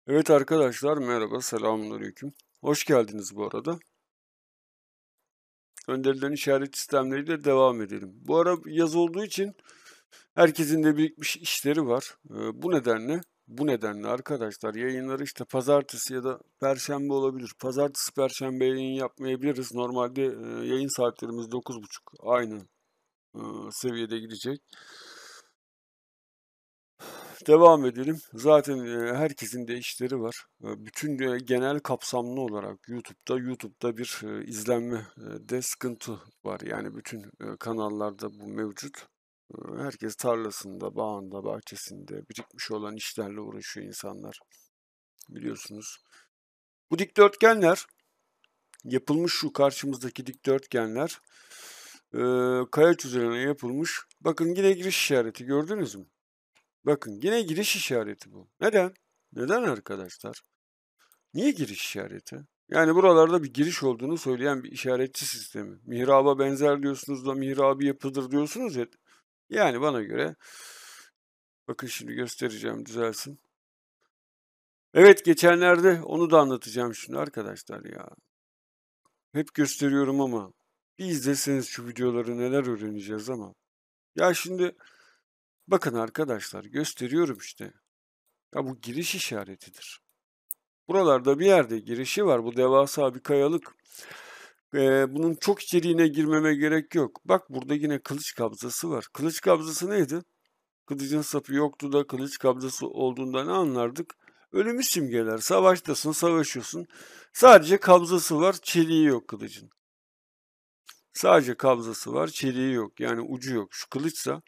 Evet arkadaşlar merhaba, selamünaleyküm. Hoş geldiniz bu arada. Gönderilen işaret sistemleriyle devam edelim. Bu ara yaz olduğu için herkesin de birikmiş işleri var. Bu nedenle arkadaşlar yayınları işte pazartesi ya da perşembe olabilir. Pazartesi, perşembe yayın yapmayabiliriz. Normalde yayın saatlerimiz 9.30 aynı seviyede gidecek. Devam edelim. Zaten, herkesin de işleri var. Bütün, genel kapsamlı olarak YouTube'da bir, izlenme, de sıkıntı var. Yani bütün, kanallarda bu mevcut. Herkes tarlasında, bağında, bahçesinde birikmiş olan işlerle uğraşıyor insanlar, biliyorsunuz. Bu dikdörtgenler, yapılmış şu karşımızdaki dikdörtgenler, kayaç üzerine yapılmış. Bakın yine giriş işareti gördünüz mü? Bakın yine giriş işareti bu. Neden? Neden arkadaşlar? Niye giriş işareti? Yani buralarda bir giriş olduğunu söyleyen bir işaretçi sistemi. Mihraba benzer diyorsunuz da mihrabı yapıdır diyorsunuz ya. Yani bana göre, bakın şimdi göstereceğim düzelsin. Evet geçenlerde onu da anlatacağım şimdi arkadaşlar ya. Hep gösteriyorum ama bir izleseniz şu videoları neler öğreneceğiz ama. Ya şimdi bakın arkadaşlar gösteriyorum işte. Ya bu giriş işaretidir. Buralarda bir yerde girişi var. Bu devasa bir kayalık. Bunun çok içeriğine girmeme gerek yok. Bak burada yine kılıç kabzası var. Kılıç kabzası neydi? Kılıcın sapı yoktu da kılıç kabzası olduğunda ne anlardık? Ölümü simgeler. Savaştasın, savaşıyorsun. Sadece kabzası var, çeliği yok kılıcın. Sadece kabzası var, çeliği yok. Yani ucu yok. Şu kılıçsa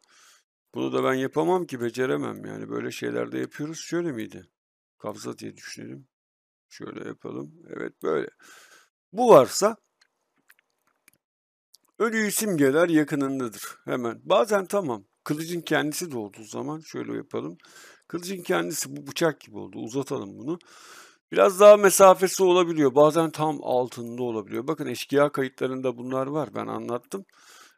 bunu da ben yapamam ki, beceremem yani. Böyle şeyler de yapıyoruz. Şöyle miydi? Kabza diye düşünelim. Şöyle yapalım. Evet böyle. Bu varsa ölüyü simgeler yakınındadır hemen. Bazen tamam. Kılıcın kendisi de olduğu zaman şöyle yapalım. Kılıcın kendisi bu bıçak gibi oldu. Uzatalım bunu. Biraz daha mesafesi olabiliyor. Bazen tam altında olabiliyor. Bakın eşkıya kayıtlarında bunlar var. Ben anlattım.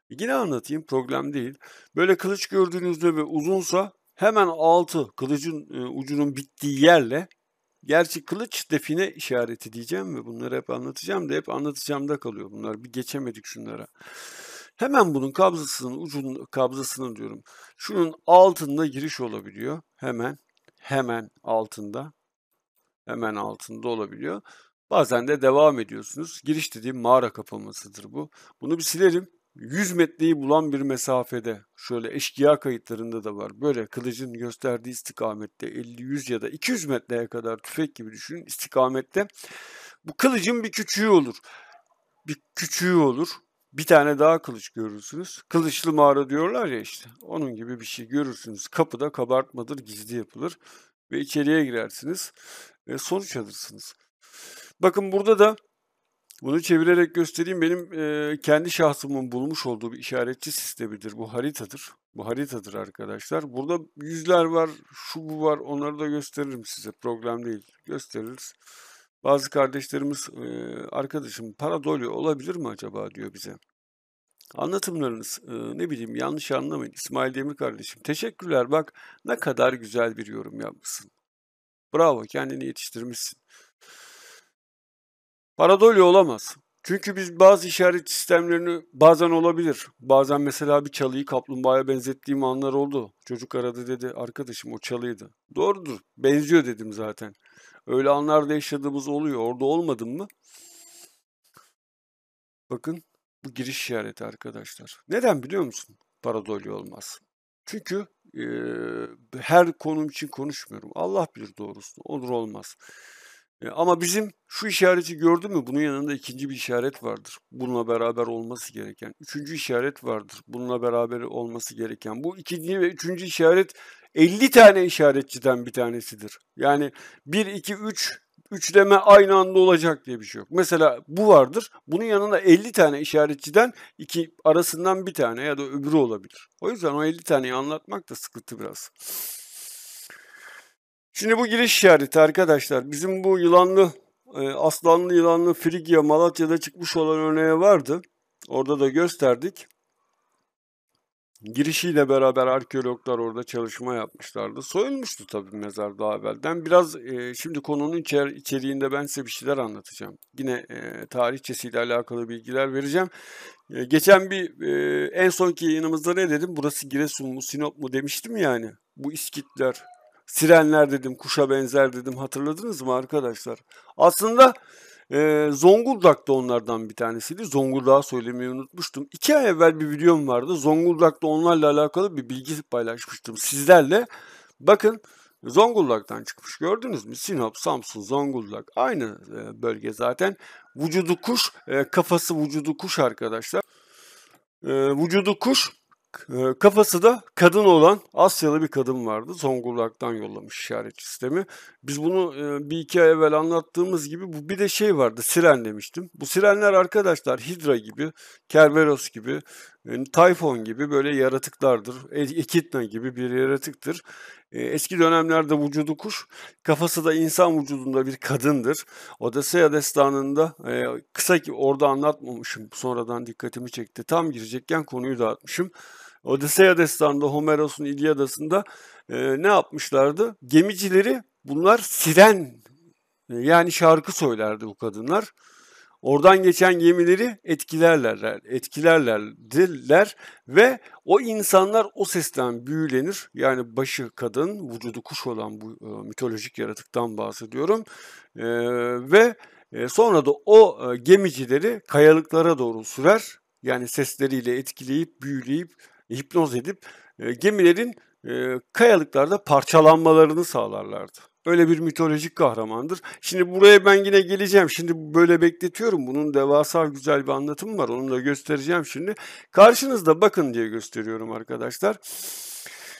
Yine anlatayım. Problem değil. Böyle kılıç gördüğünüzde ve uzunsa hemen altı kılıcın ucunun bittiği yerle. Gerçi kılıç define işareti diyeceğim ve bunları hep anlatacağım da hep anlatacağımda kalıyor bunlar. Bir geçemedik şunlara. Hemen bunun kabzasının diyorum. Şunun altında giriş olabiliyor. Hemen altında. Hemen altında olabiliyor. Bazen de devam ediyorsunuz. Giriş dediğim mağara kapamasıdır bu. Bunu bir silerim. 100 metreyi bulan bir mesafede, şöyle eşkıya kayıtlarında da var. Böyle kılıcın gösterdiği istikamette 50, 100 ya da 200 metreye kadar tüfek gibi düşünün istikamette. Bu kılıcın bir küçüğü olur. Bir küçüğü olur. Bir tane daha kılıç görürsünüz. Kılıçlı mağara diyorlar ya işte. Onun gibi bir şey görürsünüz. Kapıda kabartmadır, gizli yapılır ve içeriye girersiniz ve sonuç alırsınız. Bakın burada da bunu çevirerek göstereyim. Benim kendi şahsımın bulmuş olduğu bir işaretçi sistemidir. Bu haritadır. Bu haritadır arkadaşlar. Burada yüzler var, şu bu var. Onları da gösteririm size. Problem değil. Gösteririz. Bazı kardeşlerimiz, arkadaşım paradolyo olabilir mi acaba diyor bize. Anlatımlarınız, ne bileyim yanlış anlamayın. İsmail Demir kardeşim. Teşekkürler. Bak ne kadar güzel bir yorum yapmışsın. Bravo, kendini yetiştirmişsin. Paradolyo olamaz. Çünkü biz bazı işaret sistemlerini bazen olabilir. Bazen mesela bir çalıyı kaplumbağaya benzettiğim anlar oldu. Çocuk aradı dedi, arkadaşım o çalıydı. Doğrudur, benziyor dedim zaten. Öyle anlarda yaşadığımız oluyor. Orada olmadın mı? Bakın bu giriş işareti arkadaşlar. Neden biliyor musun? Paradolyo olmaz. Çünkü her konum için konuşmuyorum. Allah bilir doğrusu. Olur olmaz. Ama bizim şu işareti gördün mü? Bunun yanında ikinci bir işaret vardır. Bununla beraber olması gereken. Üçüncü işaret vardır. Bununla beraber olması gereken. Bu ikinci ve üçüncü işaret 50 tane işaretçiden bir tanesidir. Yani 1, 2, 3 üçleme aynı anda olacak diye bir şey yok. Mesela bu vardır. Bunun yanında 50 tane işaretçiden iki arasından bir tane ya da öbürü olabilir. O yüzden o 50 taneyi anlatmak da sıkıntı biraz. Şimdi bu giriş işareti arkadaşlar. Bizim bu yılanlı, aslanlı yılanlı Frigya Malatya'da çıkmış olan örneği vardı. Orada da gösterdik. girişiyle beraber arkeologlar orada çalışma yapmışlardı. Soyulmuştu tabii mezar daha evvelden. Biraz şimdi konunun içeriğinde ben size bir şeyler anlatacağım. Yine tarihçesiyle alakalı bilgiler vereceğim. Geçen en sonki yayınımızda ne dedim? Burası Giresun mu, Sinop mu demiştim yani. Bu İskitler, Sirenler dedim, kuşa benzer dedim. Hatırladınız mı arkadaşlar? Aslında Zonguldak da onlardan bir tanesiydi. Zonguldak'ı söylemeyi unutmuştum. 2 ay evvel bir videom vardı. Zonguldak'ta onlarla alakalı bir bilgi paylaşmıştım sizlerle. Bakın Zonguldak'tan çıkmış. Gördünüz mü? Sinop, Samsun, Zonguldak. Aynı bölge zaten. Vücudu kuş, kafası vücudu kuş arkadaşlar. Vücudu kuş, kafası da kadın olan Asyalı bir kadın vardı. Zonguldak'tan yollamış işaret sistemi. Biz bunu bir iki ay evvel anlattığımız gibi bir de şey vardı, siren demiştim. Bu sirenler arkadaşlar Hidra gibi, Kerberos gibi, Tayfon gibi böyle yaratıklardır. Ekidna gibi bir yaratıktır. Eski dönemlerde vücudu kuş, kafası da insan vücudunda bir kadındır. Odysseia destanında kısa ki orada anlatmamışım. Sonradan dikkatimi çekti. Tam girecekken konuyu dağıtmışım. Odysseia destanında Homeros'un İlyadası'nda ne yapmışlardı? Gemicileri bunlar siren yani şarkı söylerdi bu kadınlar. Oradan geçen gemileri etkilerlerdiler ve o insanlar o sesten büyülenir. Yani başı kadın, vücudu kuş olan bu mitolojik yaratıktan bahsediyorum. Ve sonra da o gemicileri kayalıklara doğru sürer. Yani sesleriyle etkileyip, büyüleyip, hipnoz edip gemilerin kayalıklarda parçalanmalarını sağlarlardı. Öyle bir mitolojik kahramandır. Şimdi buraya ben yine geleceğim. Şimdi böyle bekletiyorum. Bunun devasa güzel bir anlatımı var. Onu da göstereceğim şimdi. Karşınızda bakın diye gösteriyorum arkadaşlar.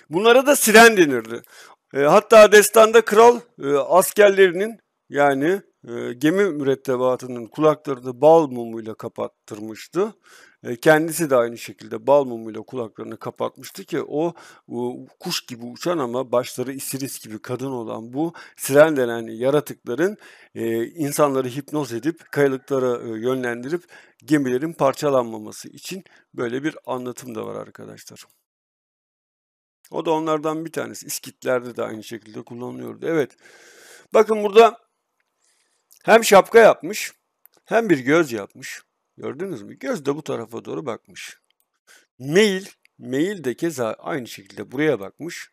Bunlara da siren denirdi. Hatta destanda kral askerlerinin yani gemi mürettebatının kulaklarını bal mumuyla kapattırmıştı. Kendisi de aynı şekilde bal mumuyla kulaklarını kapatmıştı ki o kuş gibi uçan ama başları isiris gibi kadın olan bu siren denen yaratıkların insanları hipnoz edip kayalıklara yönlendirip gemilerin parçalanmaması için böyle bir anlatım da var arkadaşlar. O da onlardan bir tanesi. İskitlerde de aynı şekilde kullanılıyordu. Evet. Bakın burada hem şapka yapmış hem bir göz yapmış. Gördünüz mü? Göz de bu tarafa doğru bakmış. Mail de keza aynı şekilde buraya bakmış.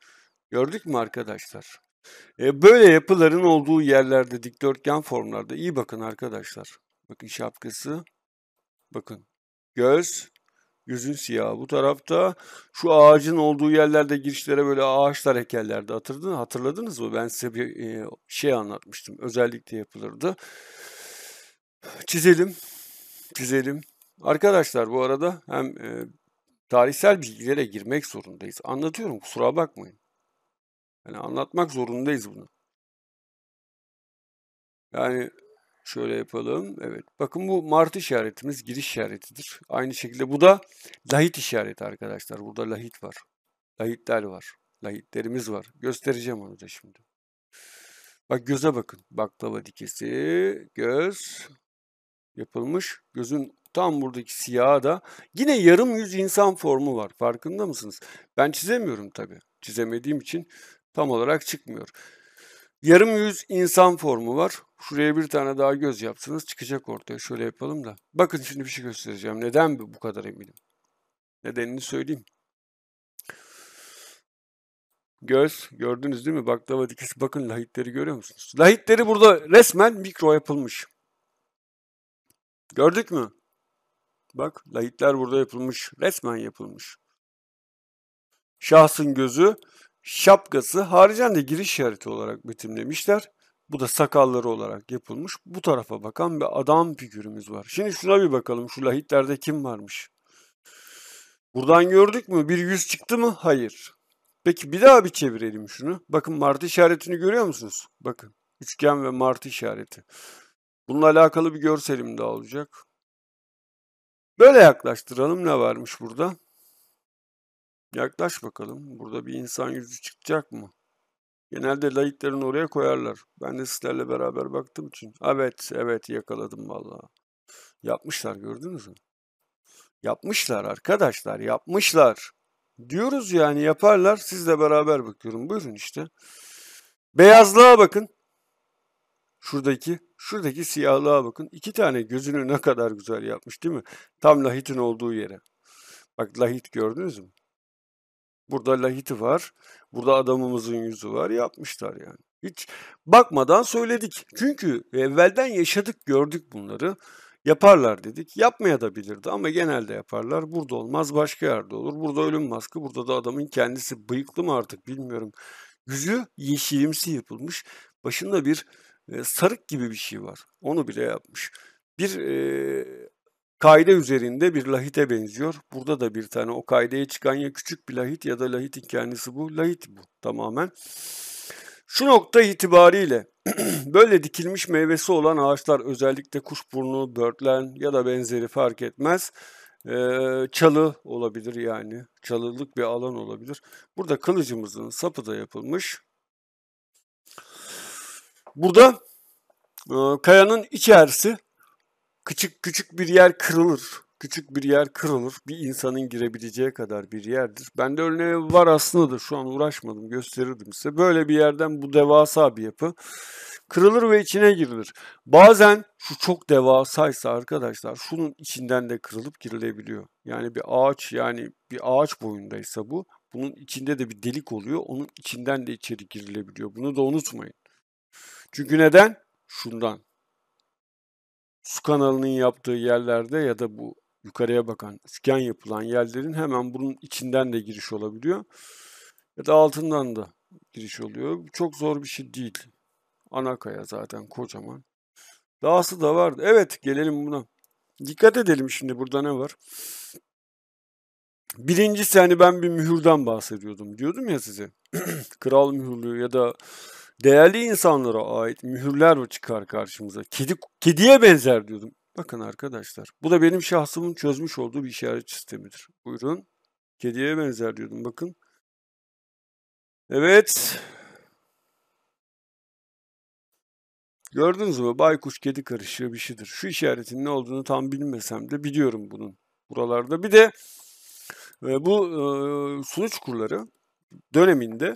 Gördük mü arkadaşlar? Böyle yapıların olduğu yerlerde dikdörtgen formlarda iyi bakın arkadaşlar. Bakın şapkası. Bakın. Gözün siyahı bu tarafta. Şu ağacın olduğu yerlerde girişlere böyle ağaçlar heykellerdi. Hatırladınız mı? Ben size bir şey anlatmıştım. Özellikle yapılırdı. Çizelim. Arkadaşlar bu arada hem tarihsel bilgilere girmek zorundayız. Anlatıyorum kusura bakmayın. Yani anlatmak zorundayız bunu. Yani şöyle yapalım. Evet. Bakın bu martı işaretimiz giriş işaretidir. Aynı şekilde bu da lahit işareti arkadaşlar. Burada lahit var. Lahitler var. Lahitlerimiz var. Göstereceğim onu da şimdi. Bak göze bakın. Baklava dikesi, göz yapılmış. Gözün tam buradaki siyahı da yine yarım yüz insan formu var. Farkında mısınız? Ben çizemiyorum tabii. Çizemediğim için tam olarak çıkmıyor. Yarım yüz insan formu var. Şuraya bir tane daha göz yapsanız çıkacak ortaya. Şöyle yapalım da. Bakın şimdi bir şey göstereceğim. Neden bu kadar eminim? Nedenini söyleyeyim. Göz gördünüz değil mi? Baklava dikisi. Bakın lahitleri görüyor musunuz? Lahitleri burada resmen mikro yapılmış. Gördük mü? Bak lahitler burada yapılmış. Resmen yapılmış. Şahsın gözü, şapkası haricen de giriş işareti olarak betimlemişler. Bu da sakalları olarak yapılmış. Bu tarafa bakan bir adam figürümüz var. Şimdi şuna bir bakalım. Şu lahitlerde kim varmış? Buradan gördük mü? Bir yüz çıktı mı? Hayır. Peki bir daha bir çevirelim şunu. Bakın martı işaretini görüyor musunuz? Bakın. Üçgen ve martı işareti. Bununla alakalı bir görselim daha olacak. Böyle yaklaştıralım. Ne varmış burada? Yaklaş bakalım. Burada bir insan yüzü çıkacak mı? Genelde lahitlerin oraya koyarlar. Ben de sizlerle beraber baktığım için. Evet yakaladım vallahi. Yapmışlar gördünüz mü? Yapmışlar arkadaşlar, yapmışlar. Diyoruz yani yaparlar. Sizle beraber bakıyorum. Buyurun işte. Beyazlığa bakın. Şuradaki siyahlığa bakın. 2 tane gözünü ne kadar güzel yapmış değil mi? Tam lahitin olduğu yere. Bak lahit gördünüz mü? Burada lahiti var. Burada adamımızın yüzü var. Yapmışlar yani. Hiç bakmadan söyledik. Çünkü evvelden yaşadık, gördük bunları. Yaparlar dedik. Yapmaya da bilirdi ama genelde yaparlar. Burada olmaz, başka yerde olur. Burada ölüm maskı, burada da adamın kendisi bıyıklı mı artık bilmiyorum. Yüzü yeşilimsi yapılmış. Başında bir sarık gibi bir şey var. Onu bile yapmış. Bir kaide üzerinde bir lahite benziyor. Burada da bir tane o kaideye çıkan ya küçük bir lahit ya da lahitin kendisi bu. Lahit bu tamamen. Şu nokta itibariyle böyle dikilmiş meyvesi olan ağaçlar, özellikle kuşburnu, börtlen ya da benzeri fark etmez. Çalı olabilir yani. Çalılık bir alan olabilir. Burada kılıcımızın sapı da yapılmış. Burada kayanın içerisi küçük bir yer kırılır. Küçük bir yer kırılır. Bir insanın girebileceği kadar bir yerdir. Bende örneği var aslında da şu an uğraşmadım, gösterirdim size. Böyle bir yerden bu devasa bir yapı kırılır ve içine girilir. Bazen şu çok devasaysa arkadaşlar şunun içinden de kırılıp girilebiliyor. Yani bir ağaç, yani bir ağaç boyundaysa bu, bunun içinde de bir delik oluyor. Onun içinden de içeri girilebiliyor. Bunu da unutmayın. Çünkü neden? Şundan. Su kanalının yaptığı yerlerde ya da bu yukarıya bakan üçgen yapılan yerlerin hemen bunun içinden de giriş olabiliyor. Ya da altından da giriş oluyor. Çok zor bir şey değil. Ana kaya zaten kocaman. Dahası da vardı. Evet, gelelim buna. Dikkat edelim şimdi burada ne var? Birincisi hani ben bir mühürden bahsediyordum. Diyordum ya size. Kral mühürlüğü ya da değerli insanlara ait mühürler çıkar karşımıza. Kediye benzer diyordum. Bakın arkadaşlar, bu da benim şahsımın çözmüş olduğu bir işaret sistemidir. Buyurun. Kediye benzer diyordum, bakın. Evet. Gördünüz mü? Baykuş kedi karışığı bir şeydir. Şu işaretin ne olduğunu tam bilmesem de biliyorum bunun buralarda. Bir de bu Sunu Çukurları döneminde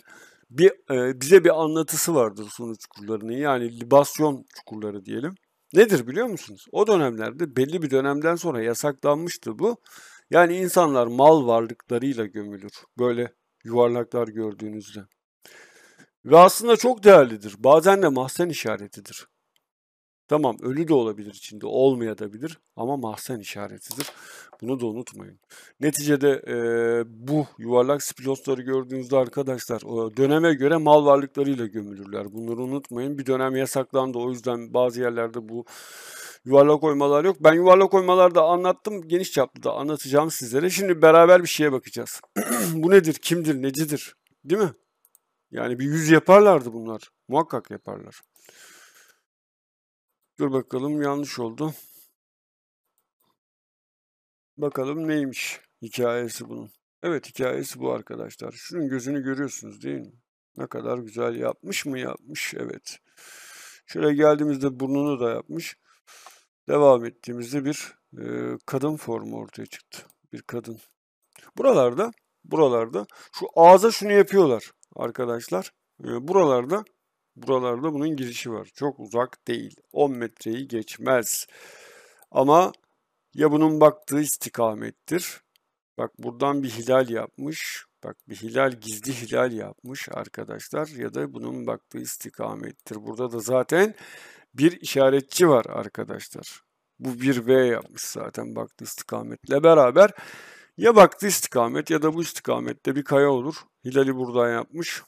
bize bir anlatısı vardır Sunu Çukurları'nın. Yani libasyon çukurları diyelim. Nedir biliyor musunuz? O dönemlerde belli bir dönemden sonra yasaklanmıştı bu. Yani insanlar mal varlıklarıyla gömülür. Böyle yuvarlaklar gördüğünüzde. Ve aslında çok değerlidir. Bazen de mahzen işaretidir. Tamam, ölü de olabilir içinde, olmayabilir ama mahzen işaretidir. Bunu da unutmayın. Neticede bu yuvarlak spilosları gördüğünüzde arkadaşlar o döneme göre mal varlıklarıyla gömülürler. Bunları unutmayın. Bir dönem yasaklandı. O yüzden bazı yerlerde bu yuvarlak oymalar yok. Ben yuvarlak oymalarda anlattım. Geniş çaplı da anlatacağım sizlere. Şimdi beraber bir şeye bakacağız. Bu nedir? Kimdir? Necidir? Değil mi? Yani bir yüz yaparlardı bunlar. Muhakkak yaparlar. Dur bakalım, yanlış oldu. Bakalım neymiş hikayesi bunun. Evet, hikayesi bu arkadaşlar. Şunun gözünü görüyorsunuz değil mi? Ne kadar güzel yapmış mı yapmış? Evet. Şöyle geldiğimizde burnunu da yapmış. Devam ettiğimizde bir kadın formu ortaya çıktı. Bir kadın. Buralarda şu ağza şunu yapıyorlar arkadaşlar. Buralarda bunun girişi var. Çok uzak değil. 10 metreyi geçmez. Ama ya bunun baktığı istikamettir. Bak buradan bir hilal yapmış. Bak bir hilal, gizli hilal yapmış arkadaşlar. Ya da bunun baktığı istikamettir. Burada da zaten bir işaretçi var arkadaşlar. Bu bir V yapmış zaten baktığı istikametle beraber. Ya baktığı istikamet ya da bu istikamette bir kaya olur. Hilali buradan yapmış.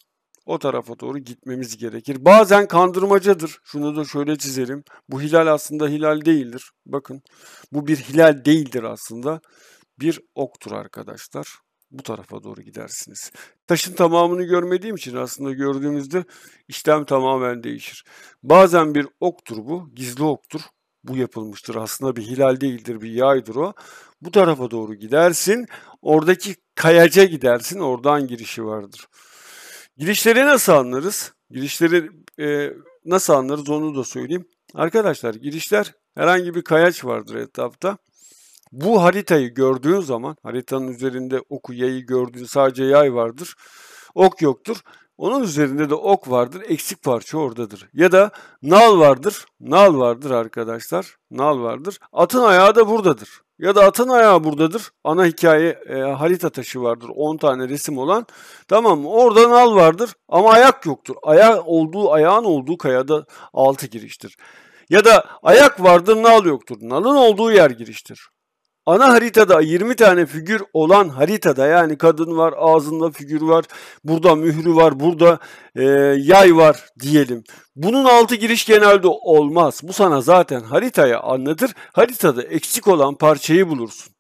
O tarafa doğru gitmemiz gerekir. Bazen kandırmacadır. Şunu da şöyle çizelim. Bu hilal aslında hilal değildir. Bakın bu bir hilal değildir aslında. Bir oktur arkadaşlar. Bu tarafa doğru gidersiniz. Taşın tamamını görmediğim için aslında gördüğümüzde işlem tamamen değişir. Bazen bir oktur bu. Gizli oktur. Bu yapılmıştır. Aslında bir hilal değildir, bir yaydır o. Bu tarafa doğru gidersin. Oradaki kayaca gidersin. Oradan girişi vardır. Girişleri nasıl anlarız? Girişleri nasıl anlarız onu da söyleyeyim. Arkadaşlar girişler herhangi bir kayaç vardır etrafta. Bu haritayı gördüğün zaman, haritanın üzerinde oku, yayı gördüğün sadece yay vardır. Ok yoktur. Onun üzerinde de ok vardır. Eksik parça oradadır. Ya da nal vardır. Nal vardır arkadaşlar. Nal vardır. Atın ayağı da buradadır. Ya da atın ayağı buradadır. Ana hikaye harita taşı vardır. 10 tane resim olan. Tamam mı? Orada nal vardır ama ayak yoktur. Ayağın olduğu kayada 6 giriştir. Ya da ayak vardır, nal yoktur. Nalın olduğu yer giriştir. Ana haritada 20 tane figür olan haritada, yani kadın var, ağzında figür var, burada mührü var, burada yay var diyelim. Bunun 6 giriş genelde olmaz. Bu sana zaten haritayı anlatır. Haritada eksik olan parçayı bulursun.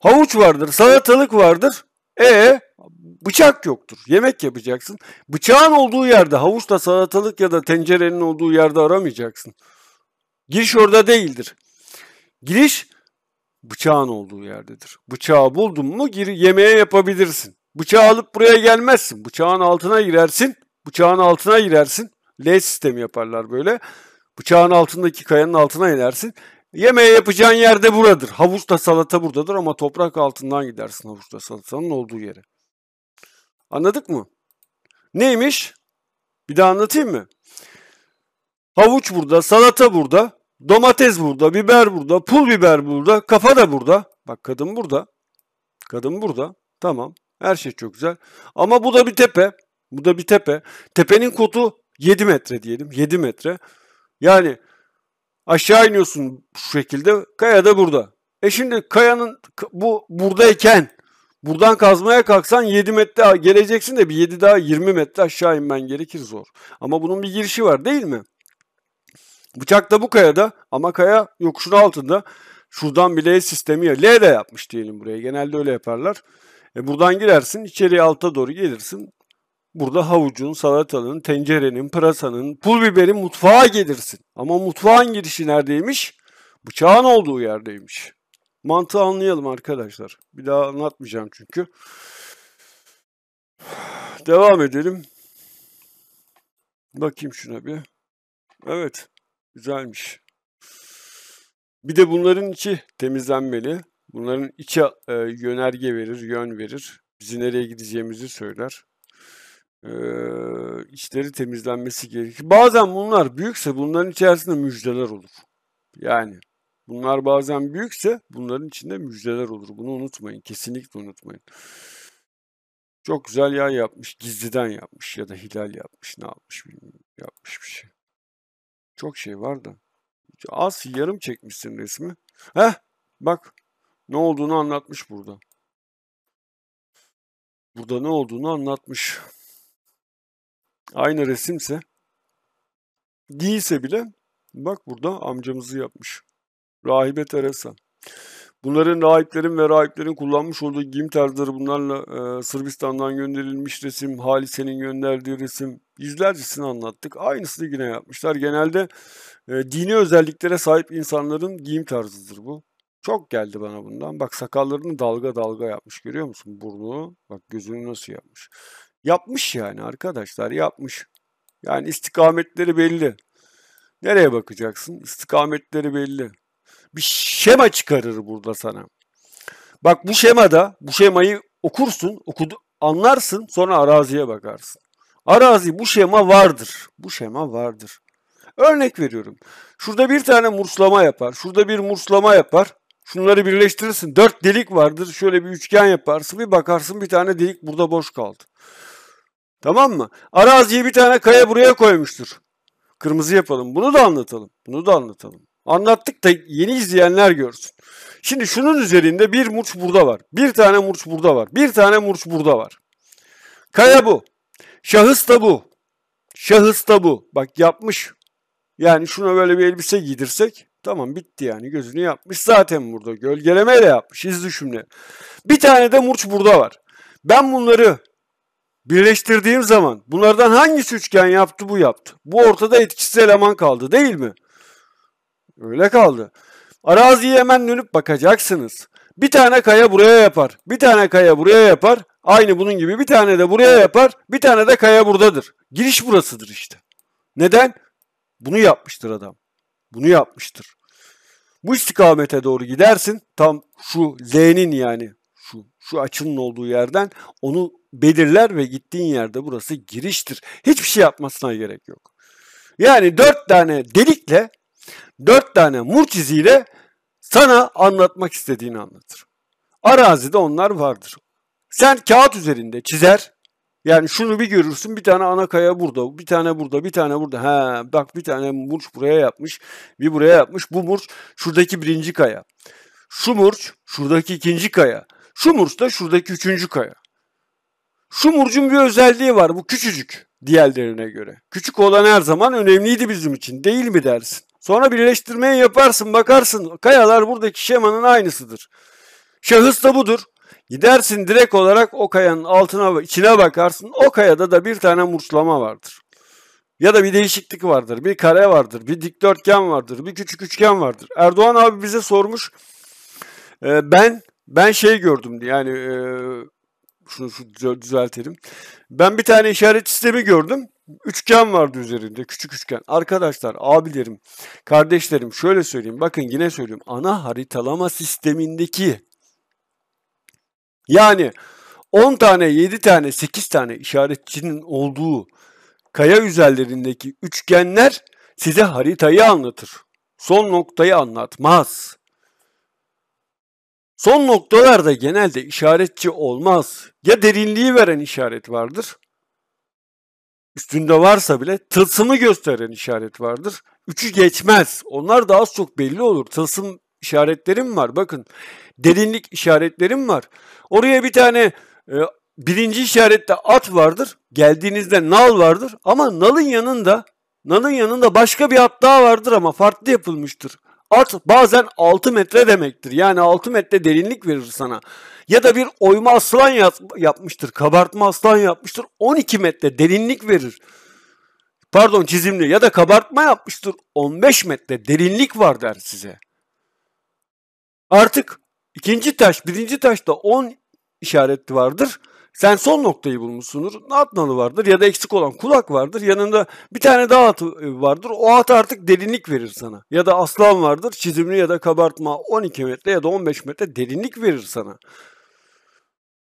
Havuç vardır, salatalık vardır. Bıçak yoktur. Yemek yapacaksın. Bıçağın olduğu yerde, havuçla salatalık ya da tencerenin olduğu yerde aramayacaksın. Giriş orada değildir. Giriş bıçağın olduğu yerdedir. Bıçağı buldun mu yemeğe yapabilirsin. Bıçağı alıp buraya gelmezsin. Bıçağın altına girersin. Bıçağın altına girersin. L sistemi yaparlar böyle. Bıçağın altındaki kayanın altına inersin. Yemeğe yapacağın yerde buradır. Havuçla salata buradadır ama toprak altından gidersin havuçla salatanın olduğu yere. Anladık mı? Neymiş? Bir daha anlatayım mı? Havuç burada, salata burada, domates burada, biber burada, pul biber burada, kafa da burada. Bak kadın burada. Kadın burada. Tamam. Her şey çok güzel. Ama bu da bir tepe. Bu da bir tepe. Tepenin kotu 7 metre diyelim. 7 metre. Yani aşağı iniyorsun şu şekilde. Kaya da burada. Şimdi kayanın buradayken buradan kazmaya kalksan 7 metre geleceksin de bir 7 daha 20 metre aşağı inmen gerekir, zor. Ama bunun bir girişi var değil mi? Bıçak da bu kayada ama kaya yokuşun altında. Şuradan bir L sistemi ya. L de yapmış diyelim buraya. Genelde öyle yaparlar. Buradan girersin, içeriye alta doğru gelirsin. Burada havucun, salatalığın, tencerenin, pırasanın, pul biberin mutfağa gelirsin. Ama mutfağın girişi neredeymiş? Bıçağın olduğu yerdeymiş. Mantığı anlayalım arkadaşlar. Bir daha anlatmayacağım çünkü. Devam edelim. Bakayım şuna bir. Evet. Güzelmiş. Bir de bunların içi temizlenmeli. Bunların içi yönerge verir, yön verir. Bizi nereye gideceğimizi söyler. İçleri temizlenmesi gerekir. Bazen bunlar büyükse bunların içerisinde müjdeler olur. Yani bunlar bazen büyükse bunların içinde müjdeler olur. Bunu unutmayın. Kesinlikle unutmayın. Çok güzel yay yapmış. Gizliden yapmış ya da hilal yapmış. Ne yapmış bilmiyorum. Yapmış bir şey. Çok şey var da. Az yarım çekmişsin resmi. Bak ne olduğunu anlatmış burada. Burada ne olduğunu anlatmış. Aynı resimse değilse bile bak burada amcamızı yapmış. Rahibe Teresa. Bunların rahiplerin kullanmış olduğu giyim tarzları, bunlarla Sırbistan'dan gönderilmiş resim, Halise'nin gönderdiği resim, yüzlercesini anlattık. Aynısını yine yapmışlar. Genelde dini özelliklere sahip insanların giyim tarzıdır bu. Çok geldi bana bundan. Bak sakallarını dalga dalga yapmış, görüyor musun? Burnu, bak gözünü nasıl yapmış. Yapmış yani arkadaşlar, yapmış. Yani istikametleri belli. Nereye bakacaksın? İstikametleri belli. Bir şema çıkarır burada sana. Bak bu şemayı okursun, anlarsın, sonra araziye bakarsın. Arazi, bu şema vardır. Bu şema vardır. Örnek veriyorum. Şurada bir tane murslama yapar. Şurada bir murslama yapar. Şunları birleştirirsin. 4 delik vardır. Şöyle bir üçgen yaparsın. Bir bakarsın bir tane delik burada boş kaldı. Tamam mı? Araziye bir tane kaya buraya koymuştur. Kırmızı yapalım. Bunu da anlatalım. Bunu da anlatalım. Anlattık da yeni izleyenler görsün. Şimdi şunun üzerinde bir murç burada var. Bir tane murç burada var. Bir tane murç burada var. Kaya bu. Şahıs da bu. Şahıs da bu. Bak yapmış. Yani şuna böyle bir elbise giydirsek tamam, bitti yani. Gözünü yapmış zaten burada. Gölgelemeyle yapmış. İz düşümle. Bir tane de murç burada var. Ben bunları birleştirdiğim zaman bunlardan hangisi üçgen yaptı, bu yaptı. Bu ortada etkisiz eleman kaldı değil mi? Öyle kaldı. Araziye hemen dönüp bakacaksınız. Bir tane kaya buraya yapar. Bir tane kaya buraya yapar. Aynı bunun gibi bir tane de buraya yapar. Bir tane de kaya buradadır. Giriş burasıdır işte. Neden? Bunu yapmıştır adam. Bunu yapmıştır. Bu istikamete doğru gidersin. Tam şu Z'nin yani şu açının olduğu yerden onu belirler ve gittiğin yerde burası giriştir. Hiçbir şey yapmasına gerek yok. Yani 4 tane delikle 4 tane murç iziyle sana anlatmak istediğini anlatır. Arazide onlar vardır. Sen kağıt üzerinde çizer. Yani şunu bir görürsün, bir tane ana kaya burada, bir tane burada, bir tane burada. He, bak bir tane murç buraya yapmış, bir buraya yapmış. Bu murç şuradaki birinci kaya. Şu murç şuradaki ikinci kaya. Şu murç da şuradaki üçüncü kaya. Şu murcun bir özelliği var, bu küçücük diğerlerine göre. Küçük olan her zaman önemliydi bizim için, değil mi dersin? Sonra birleştirmeyi yaparsın, bakarsın kayalar buradaki şemanın aynısıdır. Şahıs da budur. Gidersin direkt olarak o kayanın altına, içine bakarsın. O kayada da bir tane murçlama vardır. Ya da bir değişiklik vardır. Bir kare vardır. Bir dikdörtgen vardır. Bir küçük üçgen vardır. Erdoğan abi bize sormuş. Ben şey gördüm. Yani şunu düzeltelim. Ben bir tane işaret sistemi gördüm. Üçgen vardı üzerinde. Küçük üçgen. Arkadaşlar, abilerim, kardeşlerim şöyle söyleyeyim. Bakın yine söylüyorum. Ana haritalama sistemindeki yani 10 tane, 7 tane, 8 tane işaretçinin olduğu kaya üzerlerindeki üçgenler size haritayı anlatır. Son noktayı anlatmaz. Son noktalarda genelde işaretçi olmaz. Ya derinliği veren işaret vardır. Üstünde varsa bile tılsımı gösteren işaret vardır. Üçü geçmez. Onlar da az çok belli olur. Tılsım işaretlerim var. Bakın, derinlik işaretlerim var. Oraya bir tane birinci işarette at vardır. Geldiğinizde nal vardır. Ama nalın yanında başka bir at daha vardır ama farklı yapılmıştır. At bazen 6 metre demektir. Yani 6 metre derinlik verir sana. Ya da bir oyma aslan yapmıştır. Kabartma aslan yapmıştır. 12 metre derinlik verir. Pardon, çizimli ya da kabartma yapmıştır. 15 metre derinlik var der size. Artık ikinci taş, birinci taşta 10 işareti vardır. Sen son noktayı bulmuşsundur. At nalı vardır ya da eksik olan kulak vardır. Yanında bir tane daha at vardır. O at artık derinlik verir sana. Ya da aslan vardır. Çizimli ya da kabartma 12 metre ya da 15 metre derinlik verir sana.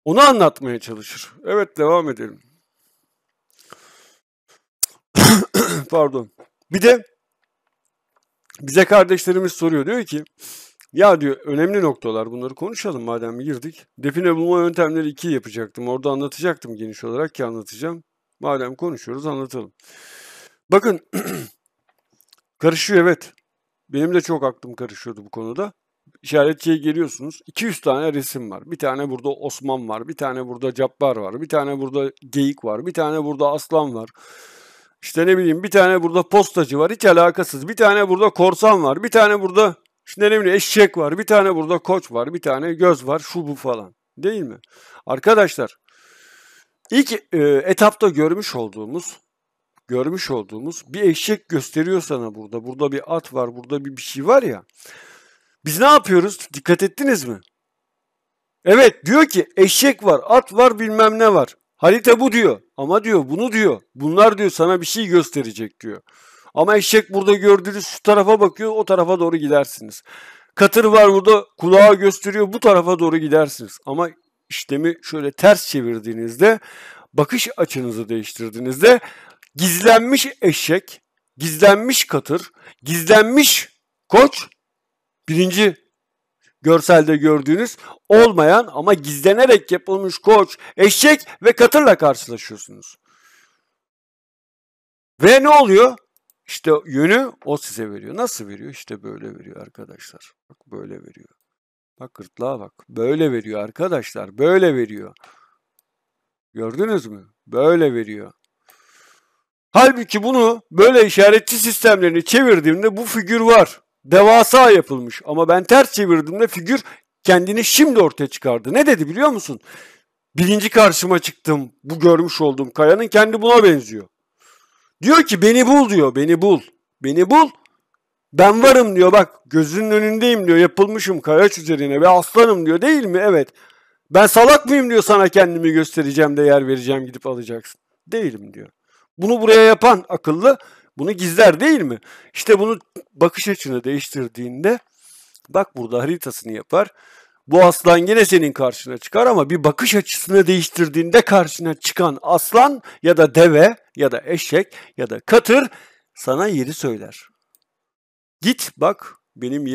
Onu anlatmaya çalışır. Evet, devam edelim. Pardon. Bir de bize kardeşlerimiz soruyor. Diyor ki ya diyor, önemli noktalar, bunları konuşalım madem girdik. Define bulma yöntemleri 2 yapacaktım. Orada anlatacaktım geniş olarak ki anlatacağım. Madem konuşuyoruz anlatalım. Bakın karışıyor, evet. Benim de çok aklım karışıyordu bu konuda. İşaretçiye geliyorsunuz. 200 tane resim var. Bir tane burada Osman var. Bir tane burada Cabbar var. Bir tane burada geyik var. Bir tane burada aslan var. İşte ne bileyim, bir tane burada postacı var. Hiç alakasız. Bir tane burada korsan var. Bir tane burada işte ne bileyim eşek var. Bir tane burada koç var. Bir tane göz var. Şu bu falan. Değil mi? Arkadaşlar, ilk etapta görmüş olduğumuz bir eşek gösteriyor sana burada. Burada bir at var. Burada bir şey var ya. Biz ne yapıyoruz? Dikkat ettiniz mi? Evet, diyor ki eşek var, at var, bilmem ne var. Harita bu diyor. Ama diyor bunu diyor. Bunlar diyor sana bir şey gösterecek diyor. Ama eşek burada gördüğünüz şu tarafa bakıyor, o tarafa doğru gidersiniz. Katır var burada, kulağı gösteriyor, bu tarafa doğru gidersiniz. Ama işlemi şöyle ters çevirdiğinizde, bakış açınızı değiştirdiğinizde gizlenmiş eşek, gizlenmiş katır, gizlenmiş koç, birinci görselde gördüğünüz olmayan ama gizlenerek yapılmış koç, eşek ve katırla karşılaşıyorsunuz. Ve ne oluyor? İşte yönü o size veriyor. Nasıl veriyor? İşte böyle veriyor arkadaşlar. Bak böyle veriyor. Bak gırtlağa bak. Böyle veriyor arkadaşlar. Böyle veriyor. Gördünüz mü? Böyle veriyor. Halbuki bunu böyle işaretçi sistemlerini çevirdiğimde bu figür var. Devasa yapılmış. Ama ben ters çevirdiğimde figür kendini şimdi ortaya çıkardı. Ne dedi biliyor musun? Birinci karşıma çıktım. Bu görmüş olduğum kayanın kendi buna benziyor. Diyor ki beni bul diyor. Beni bul. Beni bul. Ben varım diyor, bak gözünün önündeyim diyor. Yapılmışım kayaç üzerine ve aslanım diyor, değil mi? Evet. Ben salak mıyım diyor, sana kendimi göstereceğim de yer vereceğim, gidip alacaksın. Değilim diyor. Bunu buraya yapan akıllı bunu gizler, değil mi? İşte bunu bakış açını değiştirdiğinde Bak burada haritasını yapar. Bu aslan yine senin karşına çıkar ama bir bakış açısını değiştirdiğinde karşına çıkan aslan ya da deve ya da eşek ya da katır sana yeri söyler. Git bak benim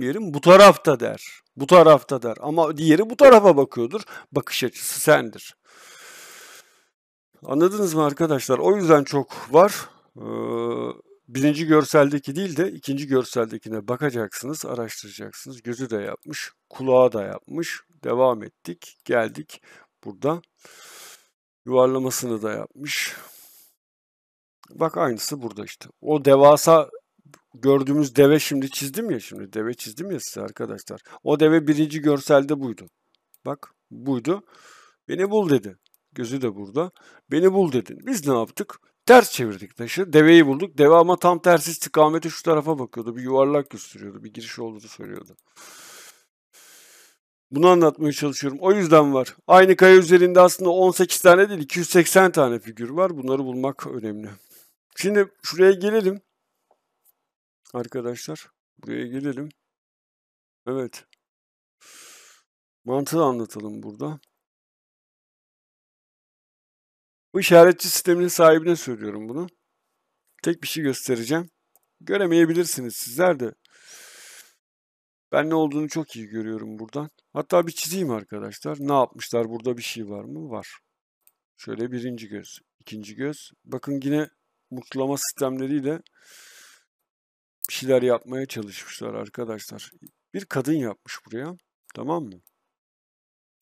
yerim bu tarafta der. Bu tarafta der ama diğeri bu tarafa bakıyordur. Bakış açısı sendir. Anladınız mı arkadaşlar? O yüzden çok var. Birinci görseldeki değil de ikinci görseldekine bakacaksınız, araştıracaksınız. Gözü de yapmış, kulağı da yapmış. Devam ettik, geldik. Burada yuvarlamasını da yapmış. Bak aynısı burada işte. O devasa gördüğümüz deve şimdi çizdim ya şimdi. Deve çizdim ya size arkadaşlar. O deve birinci görselde buydu. Bak buydu. Beni bul dedi. Gözü de burada. Beni bul dedin. Biz ne yaptık? Ters çevirdik taşı. Deveyi bulduk. Deve ama tam tersi istikameti şu tarafa bakıyordu. Bir yuvarlak gösteriyordu. Bir giriş olduğunu söylüyordu. Bunu anlatmaya çalışıyorum. O yüzden var. Aynı kaya üzerinde aslında 18 tane değil 280 tane figür var. Bunları bulmak önemli. Şimdi şuraya gelelim. Arkadaşlar. Buraya gelelim. Evet. Mantığı anlatalım burada. Bu işaretçi sisteminin sahibine söylüyorum bunu. Tek bir şey göstereceğim. Göremeyebilirsiniz sizler de. Ben ne olduğunu çok iyi görüyorum buradan. Hatta bir çizeyim arkadaşlar. Ne yapmışlar? Burada bir şey var mı? Var. Şöyle birinci göz, ikinci göz. Bakın yine mutlama sistemleriyle bir şeyler yapmaya çalışmışlar arkadaşlar. Bir kadın yapmış buraya. Tamam mı?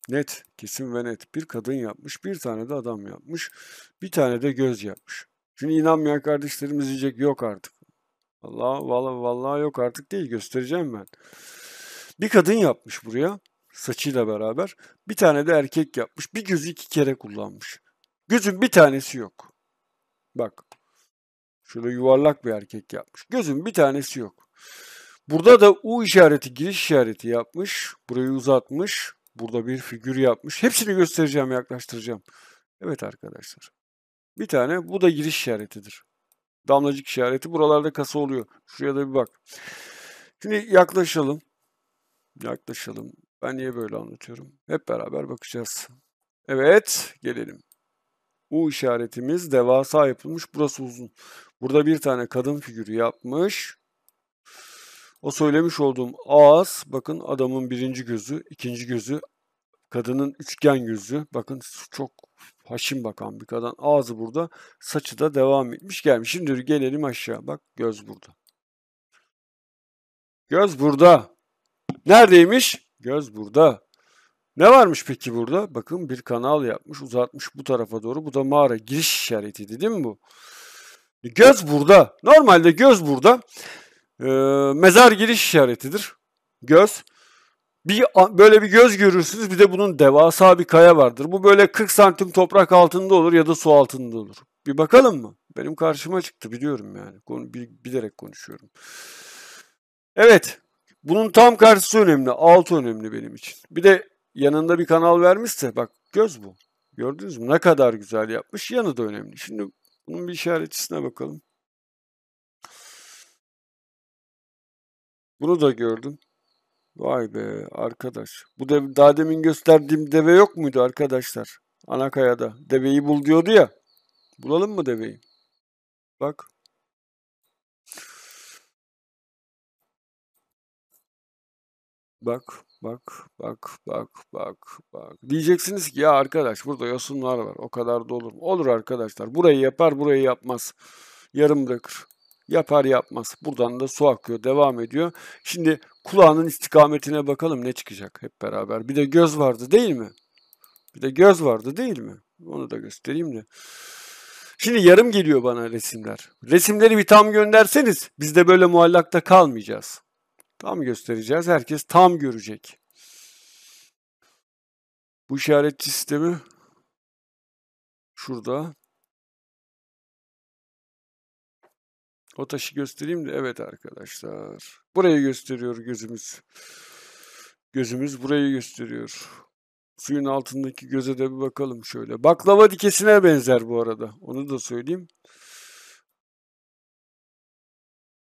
Net, kesin ve net. Bir kadın yapmış, bir tane de adam yapmış. Bir tane de göz yapmış. Şimdi inanmayan kardeşlerimiz diyecek yok artık. Vallahi yok artık değil. Göstereceğim ben. Bir kadın yapmış buraya. Saçıyla beraber. Bir tane de erkek yapmış. Bir gözü 2 kere kullanmış. Gözün bir tanesi yok. Bak. Şöyle yuvarlak bir erkek yapmış. Gözün bir tanesi yok. Burada da U işareti, giriş işareti yapmış. Burayı uzatmış. Burada bir figür yapmış. Hepsini göstereceğim, yaklaştıracağım. Evet arkadaşlar. Bir tane. Bu da giriş işaretidir. Damlacık işareti. Buralarda kasa oluyor. Şuraya da bir bak. Şimdi yaklaşalım. Yaklaşalım. Ben niye böyle anlatıyorum? Hep beraber bakacağız. Evet, gelelim. U işaretimiz devasa yapılmış. Burası uzun. Burada bir tane kadın figürü yapmış. O söylemiş olduğum ağız, bakın adamın birinci gözü, ikinci gözü, kadının üçgen gözü. Bakın çok haşin bakan bir kadın. Ağzı burada, saçı da devam etmiş gelmiş. Şimdi gelelim aşağı. Bak göz burada. Göz burada. Neredeymiş? Göz burada. Ne varmış peki burada? Bakın bir kanal yapmış, uzatmış bu tarafa doğru. Bu da mağara giriş işaretiydi değil mi bu? Göz burada. Normalde göz burada. Mezar giriş işaretidir. Göz. Böyle bir göz görürsünüz. Bir de bunun devasa bir kaya vardır. Bu böyle 40 santim toprak altında olur ya da su altında olur. Bir bakalım mı? Benim karşıma çıktı biliyorum yani. Bilerek konuşuyorum. Evet. Bunun tam karşısı önemli. Altı önemli benim için. Bir de yanında bir kanal vermişse bak göz bu. Gördünüz mü? Ne kadar güzel yapmış. Yanı da önemli. Şimdi bunun bir işaretçisine bakalım. Bunu da gördüm. Vay be arkadaş. Bu daha demin gösterdiğim deve yok muydu arkadaşlar? Anakaya'da. Deveyi bul diyordu ya. Bulalım mı deveyi? Bak. Bak, bak. Diyeceksiniz ki ya arkadaş burada yosunlar var. O kadar da olur mu? Olur arkadaşlar. Burayı yapar, burayı yapmaz. Yarım bırakır. Yapar yapmaz. Buradan da su akıyor, devam ediyor. Şimdi kulağının istikametine bakalım ne çıkacak hep beraber. Bir de göz vardı değil mi? Bir de göz vardı değil mi? Onu da göstereyim de. Şimdi yarım geliyor bana resimler. Resimleri bir tam gönderseniz biz de böyle muallakta kalmayacağız. Tam göstereceğiz. Herkes tam görecek. Bu işaretçi sistemi şurada. O taşı göstereyim de evet arkadaşlar. Burayı gösteriyor gözümüz. Gözümüz burayı gösteriyor. Suyun altındaki göze de bir bakalım şöyle. Baklava dikesine benzer bu arada. Onu da söyleyeyim.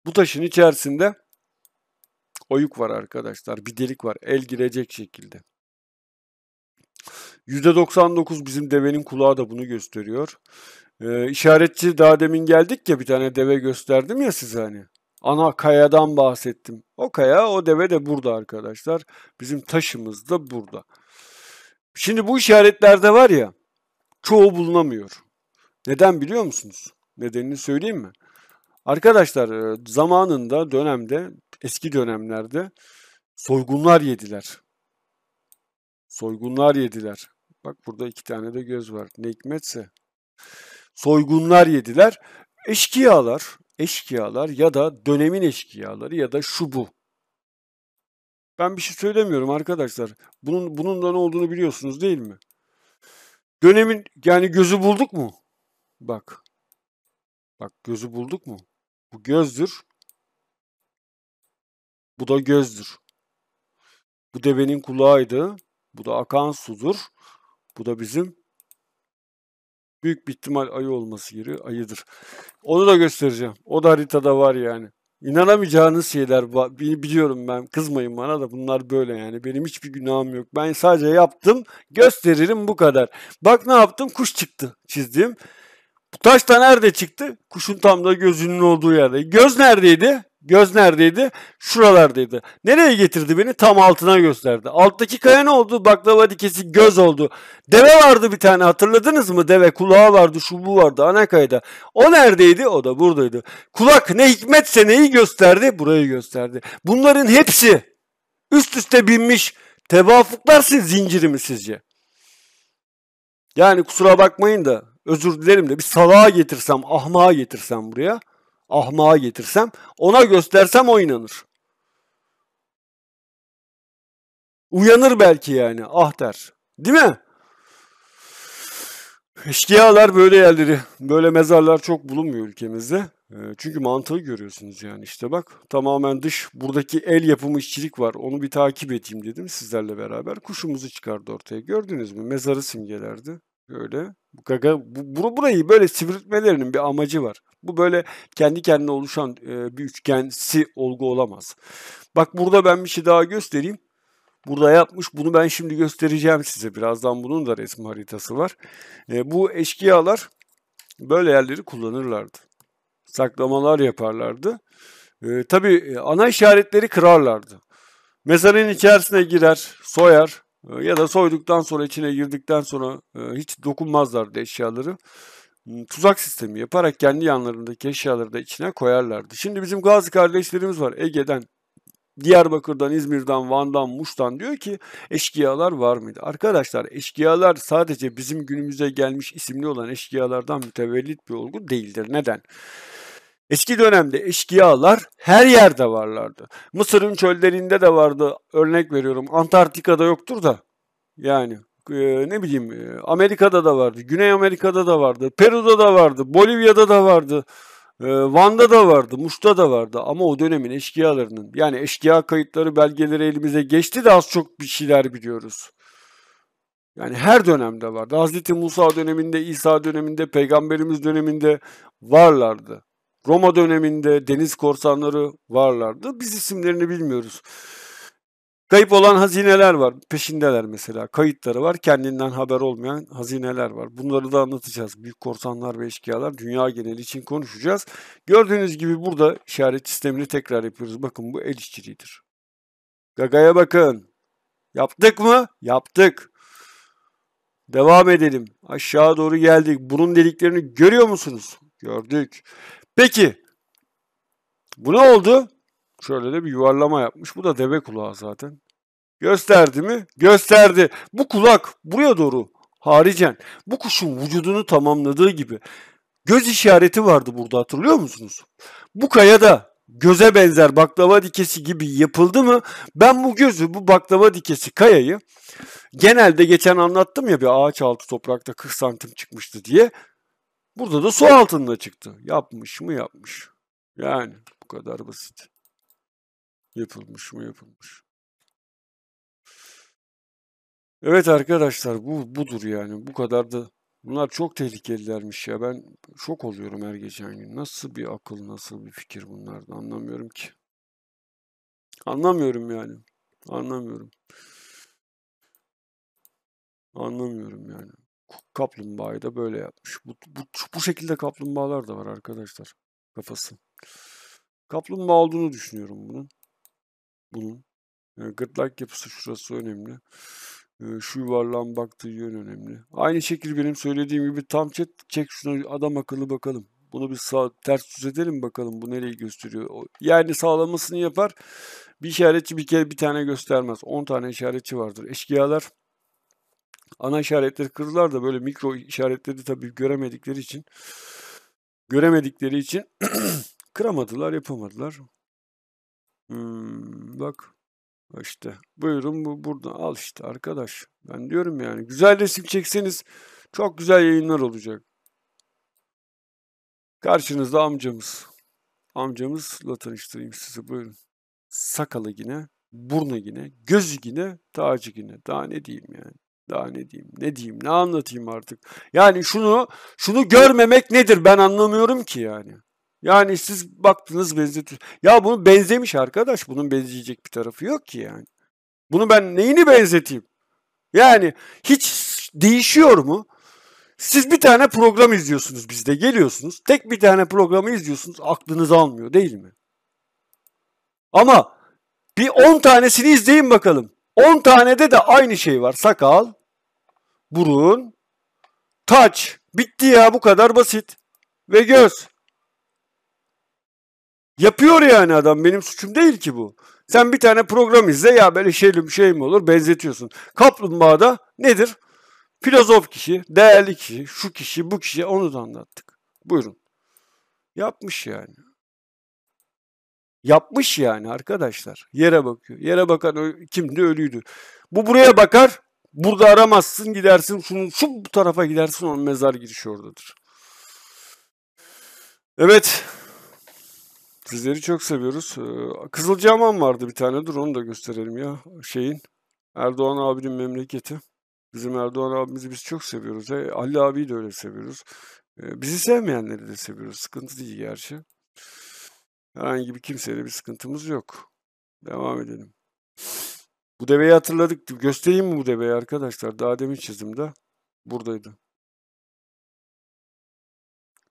Bu taşın içerisinde oyuk var arkadaşlar. Bir delik var. El girecek şekilde. %99 bizim devenin kulağı da bunu gösteriyor. İşaretçi daha demin geldik ya, bir tane deve gösterdim ya size hani. Ana kayadan bahsettim. O kaya, o deve de burada arkadaşlar. Bizim taşımız da burada. Şimdi bu işaretlerde var ya, çoğu bulunamıyor. Neden biliyor musunuz? Nedenini söyleyeyim mi? Arkadaşlar zamanında, dönemde, eski dönemlerde soygunlar yediler. Soygunlar yediler. Bak burada 2 tane de göz var. Ne hikmetse. Soygunlar yediler. Eşkıyalar ya da dönemin eşkıyaları ya da şu bu. Ben bir şey söylemiyorum arkadaşlar. Bunun da ne olduğunu biliyorsunuz değil mi? Dönemin yani gözü bulduk mu? Bak. Bak gözü bulduk mu? Bu gözdür. Bu da gözdür. Bu devenin kulağıydı. Bu da akan sudur. Bu da bizim büyük bir ihtimal ayı olması gerekiyor. Ayıdır. Onu da göstereceğim. O da haritada var yani. İnanamayacağınız şeyler biliyorum ben. Kızmayın bana da, bunlar böyle yani. Benim hiçbir günahım yok. Ben sadece yaptım, gösteririm, bu kadar. Bak ne yaptım? Kuş çıktı çizdim. Bu taş da nerede çıktı? Kuşun tam da gözünün olduğu yerde. Göz neredeydi? Göz neredeydi? Şuralardaydı. Nereye getirdi beni? Tam altına gösterdi. Alttaki kaya ne oldu? Baklava dikesi göz oldu. Deve vardı bir tane, hatırladınız mı? Deve kulağı vardı, şu bu vardı ana kayada. O neredeydi? O da buradaydı. Kulak ne hikmetse neyi gösterdi? Burayı gösterdi. Bunların hepsi üst üste binmiş tevafuklar zinciri mi sizce? Yani kusura bakmayın da, özür dilerim de, bir salağa getirsem, ahmağa getirsem buraya, ahmağa getirsem, ona göstersem o inanır. Uyanır belki yani, ah der. Değil mi? Eşkıyalar böyle yerleri, böyle mezarlar çok bulunmuyor ülkemizde. Çünkü mantığı görüyorsunuz yani, işte bak tamamen dış, buradaki el yapımı işçilik var. Onu bir takip edeyim dedim sizlerle beraber. Kuşumuzu çıkardı ortaya. Gördünüz mü? Mezarı simgelerdi. Böyle. Burayı böyle sivriltmelerinin bir amacı var. Bu böyle kendi kendine oluşan bir üçgensi olgu olamaz. Bak burada ben bir şey daha göstereyim. Burada yapmış. Bunu ben şimdi göstereceğim size. Birazdan bunun da resmi haritası var. Bu eşkıyalar böyle yerleri kullanırlardı. Saklamalar yaparlardı. Tabii ana işaretleri kırarlardı. Mezarın içerisine girer, soyar ya da soyduktan sonra, içine girdikten sonra hiç dokunmazlardı eşyaları. Tuzak sistemi yaparak kendi yanlarındaki eşyaları da içine koyarlardı. Şimdi bizim Gazi kardeşlerimiz var Ege'den, Diyarbakır'dan, İzmir'den, Van'dan, Muş'tan, diyor ki eşkıyalar var mıydı? Arkadaşlar eşkıyalar sadece bizim günümüze gelmiş isimli olan eşkıyalardan mütevellit bir olgu değildir. Neden? Eski dönemde eşkıyalar her yerde varlardı. Mısır'ın çöllerinde de vardı. Örnek veriyorum. Antarktika'da yoktur da. Yani ne bileyim, Amerika'da da vardı. Güney Amerika'da da vardı. Peru'da da vardı. Bolivya'da da vardı. Van'da da vardı. Muş'ta da vardı. Ama o dönemin eşkıyalarının, yani eşkıya kayıtları, belgeleri elimize geçti de az çok bir şeyler biliyoruz. Yani her dönemde vardı. Hazreti Musa döneminde, İsa döneminde, Peygamberimiz döneminde varlardı. Roma döneminde deniz korsanları varlardı. Biz isimlerini bilmiyoruz. Kayıp olan hazineler var. Peşindeler mesela. Kayıtları var. Kendinden haber olmayan hazineler var. Bunları da anlatacağız. Büyük korsanlar ve eşkıyalar, dünya geneli için konuşacağız. Gördüğünüz gibi burada işaret sistemini tekrar yapıyoruz. Bakın bu el işçiliğidir. Gagaya bakın. Yaptık mı? Yaptık. Devam edelim. Aşağı doğru geldik. Burun deliklerini görüyor musunuz? Gördük. Peki. Bu ne oldu? Şöyle de bir yuvarlama yapmış. Bu da deve kulağı zaten. Gösterdi mi? Gösterdi. Bu kulak buraya doğru haricen bu kuşun vücudunu tamamladığı gibi göz işareti vardı burada, hatırlıyor musunuz? Bu kayada göze benzer baklava dikesi gibi yapıldı mı? Ben bu gözü, bu baklava dikesi kayayı genelde geçen anlattım ya, bir ağaç altı toprakta 40 santim çıkmıştı diye. Burada da su altında çıktı. Yapmış mı? Yapmış. Yani bu kadar basit. Yapılmış mı? Yapılmış. Evet arkadaşlar, budur yani. Bu kadar da, bunlar çok tehlikelilermiş ya. Ben şok oluyorum her geçen gün. Nasıl bir akıl, nasıl bir fikir bunlar da anlamıyorum ki. Anlamıyorum yani. Anlamıyorum. Anlamıyorum yani. Kaplumbağayı da böyle yapmış. Bu şekilde kaplumbağalar da var arkadaşlar. Kafası. Kaplumbağa olduğunu düşünüyorum bunun. Gırtlak yapısı şurası önemli. Şu yuvarlağın baktığı yön önemli. Aynı şekilde benim söylediğim gibi tam çek şunu adam akıllı bakalım. Bunu bir ters düz edelim bakalım bu nereyi gösteriyor. Yani sağlamasını yapar. Bir işaretçi bir tane göstermez. 10 tane işaretçi vardır. Eşkıyalar ana işaretleri kırdılar da böyle mikro işaretleri tabii göremedikleri için kıramadılar, yapamadılar. Bak işte buyurun bu burada al işte arkadaş. Ben diyorum yani güzel resim çekseniz çok güzel yayınlar olacak. Karşınızda amcamız. Amcamızla tanıştırayım sizi buyurun. Sakalı yine, burnu yine, gözü yine, tacı yine. Daha ne diyeyim yani? Daha ne diyeyim? Ne diyeyim? Ne anlatayım artık? Yani şunu görmemek nedir? Ben anlamıyorum ki yani. Yani siz baktınız benzetiyorsunuz. Ya bunu benzemiş arkadaş. Bunun benzeyecek bir tarafı yok ki yani. Bunu ben neyini benzeteyim? Yani hiç değişiyor mu? Siz bir tane program izliyorsunuz bizde geliyorsunuz. Tek bir tane programı izliyorsunuz. Aklınız almıyor değil mi? Ama bir 10 tanesini izleyin bakalım. 10 tanede de aynı şey var. Sakal, burun, taç. Bitti ya bu kadar basit. Ve göz. Yapıyor yani adam. Benim suçum değil ki bu. Sen bir tane program izle ya böyle şey mi olur benzetiyorsun. Kaplumbağada nedir? Filozof kişi, değerli kişi, şu kişi, bu kişi onu da anlattık. Buyurun. Yapmış yani. Yapmış yani arkadaşlar. Yere bakıyor. Yere bakan kimdi? Ölüydü. Bu buraya bakar. Burada aramazsın gidersin. Şu bu tarafa gidersin. Onun mezar girişi oradadır. Evet. Sizleri çok seviyoruz. Kızılcahamam vardı bir tane. Dur onu da gösterelim ya. Erdoğan abinin memleketi. Bizim Erdoğan abimizi biz çok seviyoruz. Ali abiyi de öyle seviyoruz. Bizi sevmeyenleri de seviyoruz. Sıkıntı değil gerçi. Herhangi bir kimseyle bir sıkıntımız yok. Devam edelim. Bu deveyi hatırladık. Göstereyim mi bu deveyi arkadaşlar? Daha demin çizimde. Buradaydı.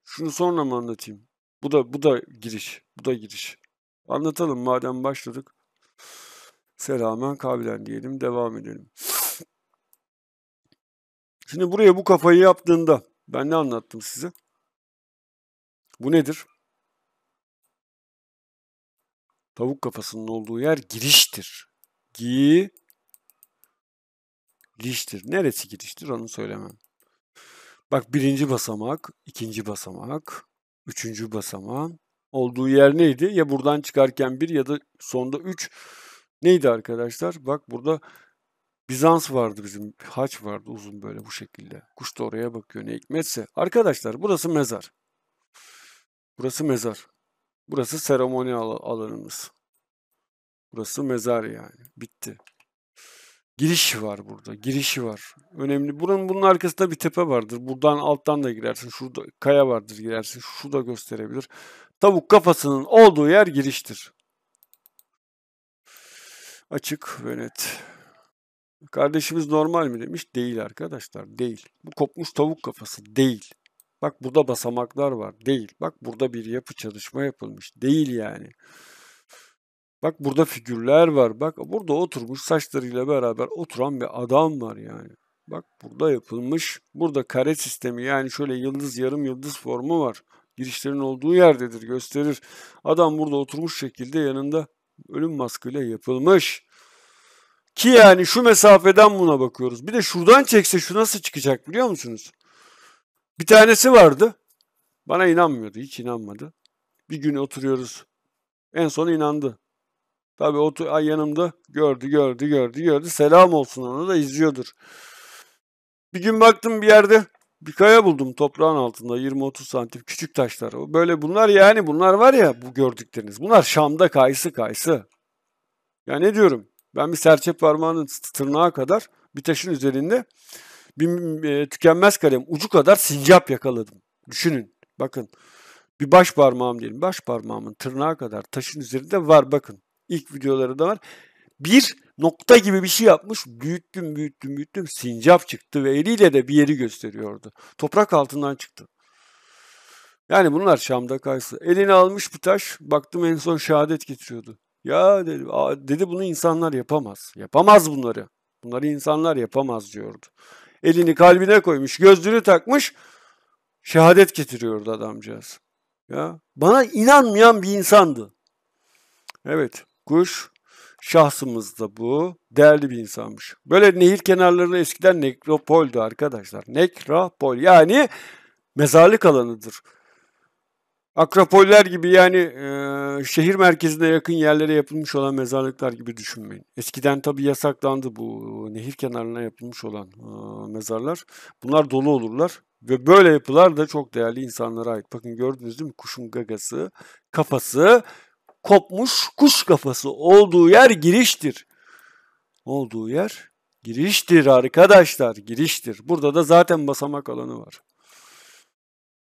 Şunu sonra mı anlatayım? Bu da giriş. Bu da giriş. Anlatalım madem başladık. Selamen kavlen diyelim. Devam edelim. Şimdi buraya bu kafayı yaptığında ben ne anlattım size? Bu nedir? Tavuk kafasının olduğu yer giriştir. Giriştir. Neresi giriştir onu söylemem. Bak birinci basamak, ikinci basamak, üçüncü basamağın olduğu yer neydi? Ya buradan çıkarken 1 ya da sonda 3 neydi arkadaşlar? Bak burada Bizans vardı bizim. Haç vardı uzun böyle bu şekilde. Kuş da oraya bakıyor ne hikmetse. Arkadaşlar burası mezar. Burası mezar. Burası seremoni alanımız. Burası mezar yani. Bitti. Girişi var burada. Girişi var. Önemli. Bunun arkasında bir tepe vardır. Buradan alttan da girersin. Şurada kaya vardır girersin. Şu da gösterebilir. Tavuk kafasının olduğu yer giriştir. Açık ve net. Kardeşimiz normal mi demiş? Değil arkadaşlar. Değil. Bu kopmuş tavuk kafası. Değil. Bak burada basamaklar var. Değil. Bak burada bir yapı çalışma yapılmış. Değil yani. Bak burada figürler var. Bak burada oturmuş saçlarıyla beraber oturan bir adam var yani. Bak burada yapılmış. Burada kare sistemi yani şöyle yıldız yarım yıldız formu var. Girişlerin olduğu yerdedir gösterir. Adam burada oturmuş şekilde yanında ölüm maskıyla yapılmış. Ki yani şu mesafeden buna bakıyoruz. Bir de şuradan çekse şu nasıl çıkacak biliyor musunuz? Bir tanesi vardı. Bana inanmıyordu. Hiç inanmadı. Bir gün oturuyoruz. En son inandı. Tabii yanımda gördü. Selam olsun ona da izliyordur. Bir gün baktım bir yerde bir kaya buldum toprağın altında 20-30 santim küçük taşlar. Böyle bunlar yani bunlar var ya bu gördükleriniz. Bunlar Şam'da kayısı. Ya ne diyorum? Ben bir serçe parmağının tırnağı kadar bir taşın üzerinde bir tükenmez kalem ucu kadar sincap yakaladım. Düşünün. Bakın. Bir baş parmağım diyelim. Baş parmağımın tırnağı kadar taşın üzerinde var bakın. İlk videoları da var. Bir nokta gibi bir şey yapmış. Büyüttüm. Sincap çıktı ve eliyle de bir yeri gösteriyordu. Toprak altından çıktı. Yani bunlar Şam'da kaysı. Eline almış bir taş. Baktım en son şehadet getiriyordu. Ya dedi bunu insanlar yapamaz. Yapamaz bunları. Bunları insanlar yapamaz diyordu. Elini kalbine koymuş, gözlüğünü takmış, şehadet getiriyordu adamcağız. Ya bana inanmayan bir insandı. Evet, kuş şahsımız da bu. Değerli bir insanmış. Böyle nehir kenarları eskiden nekropoldü arkadaşlar. Nekropol yani mezarlık alanıdır. Akropoller gibi yani şehir merkezine yakın yerlere yapılmış olan mezarlıklar gibi düşünmeyin. Eskiden tabii yasaklandı bu nehir kenarına yapılmış olan mezarlar. Bunlar dolu olurlar ve böyle yapılar da çok değerli insanlara ait. Bakın gördünüz değil mi? Kuşun gagası, kafası kopmuş, kuş kafası olduğu yer giriştir. Olduğu yer giriştir arkadaşlar, giriştir. Burada da zaten basamak alanı var.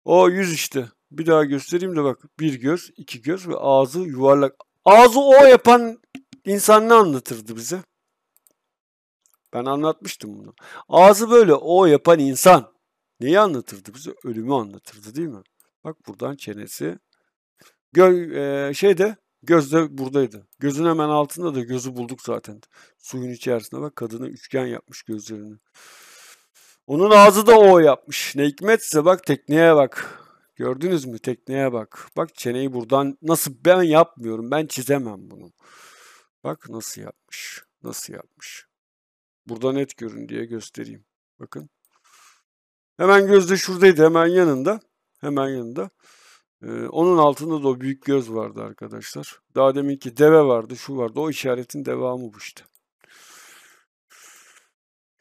O yüz işte. Bir daha göstereyim de bak. Bir göz, iki göz ve ağzı yuvarlak. Ağzı O yapan insan ne anlatırdı bize? Ben anlatmıştım bunu. Ağzı böyle O yapan insan neyi anlatırdı bize? Ölümü anlatırdı değil mi? Bak buradan çenesi. Göz de buradaydı. Gözün hemen altında da gözü bulduk zaten. Suyun içerisinde bak kadını üçgen yapmış gözlerini. Onun ağzı da O yapmış. Ne hikmetse bak tekneye bak. Gördünüz mü? Tekneye bak. Bak çeneyi buradan nasıl ben yapmıyorum. Ben çizemem bunu. Bak nasıl yapmış. Nasıl yapmış. Burada net görün diye göstereyim. Bakın. Hemen göz de şuradaydı. Hemen yanında. Hemen yanında. Onun altında da o büyük göz vardı arkadaşlar. Daha deminki deve vardı. Şu vardı. O işaretin devamı bu işte.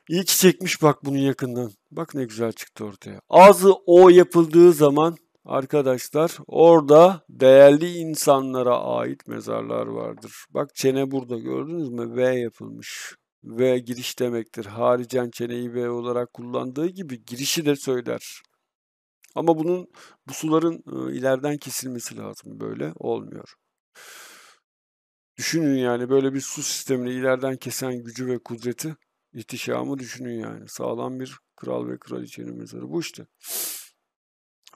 İyi ki çekmiş bak bunu yakından. Bak ne güzel çıktı ortaya. Ağzı O yapıldığı zaman arkadaşlar orada değerli insanlara ait mezarlar vardır. Bak çene burada gördünüz mü? V yapılmış. V giriş demektir. Haricen çeneyi V olarak kullandığı gibi girişi de söyler. Ama bu suların ileriden kesilmesi lazım. Böyle olmuyor. Düşünün yani böyle bir su sistemini ileriden kesen gücü ve kudreti, ihtişamı düşünün yani. Sağlam bir kral ve kraliçenin mezarı. Bu işte.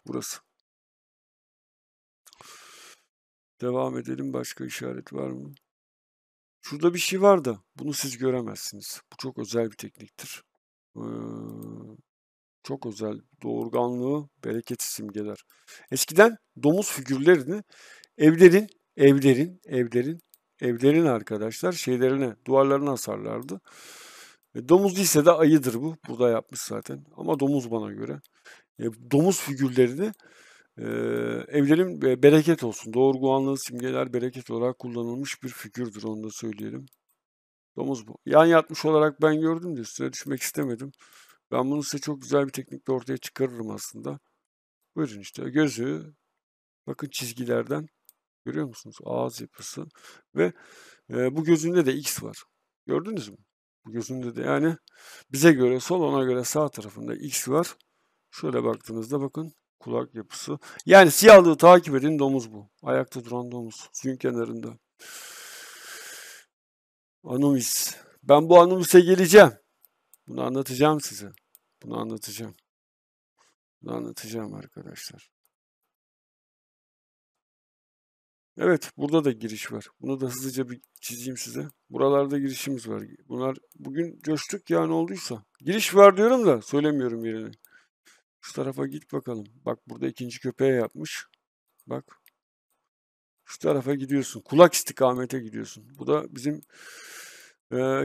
Burası. Devam edelim. Başka işaret var mı? Şurada bir şey var da bunu siz göremezsiniz. Bu çok özel bir tekniktir. Çok özel. Doğurganlığı, bereketi simgeler. Eskiden domuz figürlerini evlerin arkadaşlar şeylerine, duvarlarına asarlardı. Domuz değilse de ayıdır bu. Burada yapmış zaten. Ama domuz bana göre. Domuz figürlerini evlerin bereket olsun. Doğurganlığı simgeler bereket olarak kullanılmış bir figürdür. Onu da söyleyelim. Domuz bu. Yan yatmış olarak ben gördüm de üstüne düşmek istemedim. Ben bunu size çok güzel bir teknikle ortaya çıkarırım aslında. Buyurun işte gözü. Bakın çizgilerden görüyor musunuz? Ağız yapısı ve bu gözünde de X var. Gördünüz mü? Bu gözünde de yani bize göre sol, ona göre sağ tarafında X var. Şöyle baktığınızda bakın kulak yapısı. Yani siyahlığı takip edin, domuz bu. Ayakta duran domuz. Suyun kenarında. Anubis. Ben bu Anubis'e geleceğim. Bunu anlatacağım size. Bunu anlatacağım arkadaşlar. Evet, burada da giriş var. Bunu da hızlıca bir çizeyim size. Buralarda girişimiz var. Bunlar bugün coştuk ya ne olduysa. Giriş var diyorum da söylemiyorum yerini. Şu tarafa git bakalım. Bak burada ikinci köpeğe yapmış. Bak. Şu tarafa gidiyorsun. Kulak istikamete gidiyorsun. Bu da bizim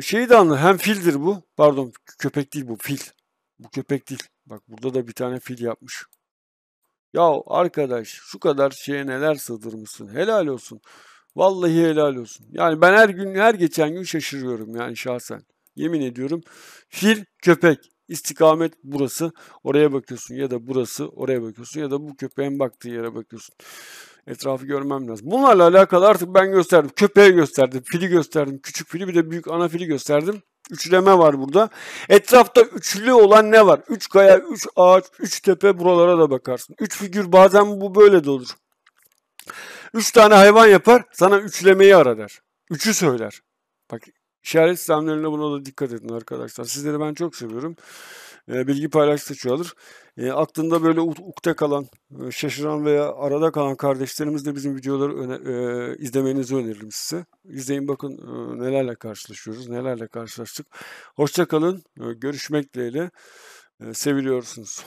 şeyi de anla. Hem fildir bu. Pardon, köpek değil bu. Fil. Bu köpek değil. Bak burada da bir tane fil yapmış. Ya arkadaş şu kadar şeye neler sığdırmışsın. Helal olsun. Vallahi helal olsun. Yani ben her geçen gün şaşırıyorum yani şahsen. Yemin ediyorum. Fil, köpek. İstikamet burası. Oraya bakıyorsun ya da burası oraya bakıyorsun ya da bu köpeğin baktığı yere bakıyorsun. Etrafı görmem lazım. Bunlarla alakalı artık ben gösterdim. Köpeği gösterdim. Fili gösterdim. Küçük fili bir de büyük ana fili gösterdim. Üçleme var burada. Etrafta üçlü olan ne var? 3 kaya, 3 ağaç, 3 tepe, buralara da bakarsın. 3 figür bazen bu böyle de olur. 3 tane hayvan yapar, sana üçlemeyi ara der. 3'ü söyler. Bak, işaret sistemlerine buna da dikkat edin arkadaşlar. Sizleri ben çok seviyorum. Bilgi paylaştıkça çoğalır. Aklında böyle ukde kalan, şaşıran veya arada kalan kardeşlerimiz de bizim videoları izlemenizi öneririm size. İzleyin bakın nelerle karşılaşıyoruz, nelerle karşılaştık. Hoşça kalın. Görüşmek dileğiyle. Seviliyorsunuz.